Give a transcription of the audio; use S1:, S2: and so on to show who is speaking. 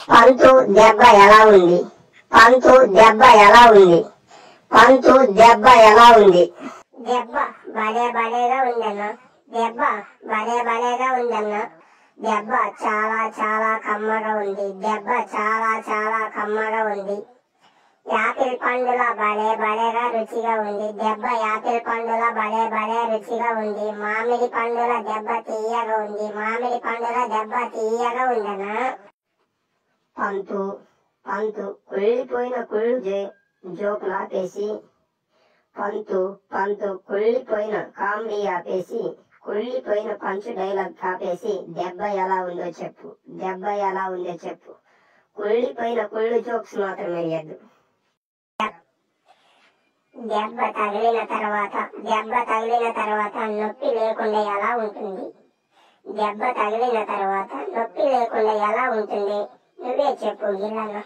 S1: పంతు దెబ్బ ఎలా ఉంది? పంతు దెబ్బ ఎలా ఉంది? పంతు దెబ్బ ఎలా ఉంది? దెబ్బ భలేగా ఉందన్నా. దెబ్బ భలేగా ఉందన్నా. దెబ్బ చాలా కమ్మగా ఉంది. దెబ్బ చాలా కమ్మగా ఉంది. యాపిల్ పండుల భలేగా రుచిగా ఉంది. దెబ్బ యాపిల్ పండుల భలే రుచిగా ఉంది. మామిడి పండుల దెబ్బ తీయగా ఉంది. మామిడి పండుల దెబ్బ తీయగా ఉందనా. పంతు కుళ్ళిపోయిన కుళ్ళు జోకులు ఆపేసి, పంతు కుళ్ళిపోయిన కామెడీ ఆపేసి, కుళ్ళిపోయిన పంచు డైలాగ్ ఆపేసి దెబ్బ ఎలా ఉందో చెప్పు. దెబ్బ ఎలా ఉందో చెప్పు. కుళ్ళిపోయిన కుళ్ళు జోక్స్ మాత్రం వేయద్దు. దెబ్బ తగిలిన తర్వాత నొప్పి లేకుండా ఎలా ఉంటుంది? దెబ్బ తగిలిన తర్వాత నొప్పి లేకుండా ఎలా ఉంటుంది? నువ్వే చెప్పు గిల్లన్న.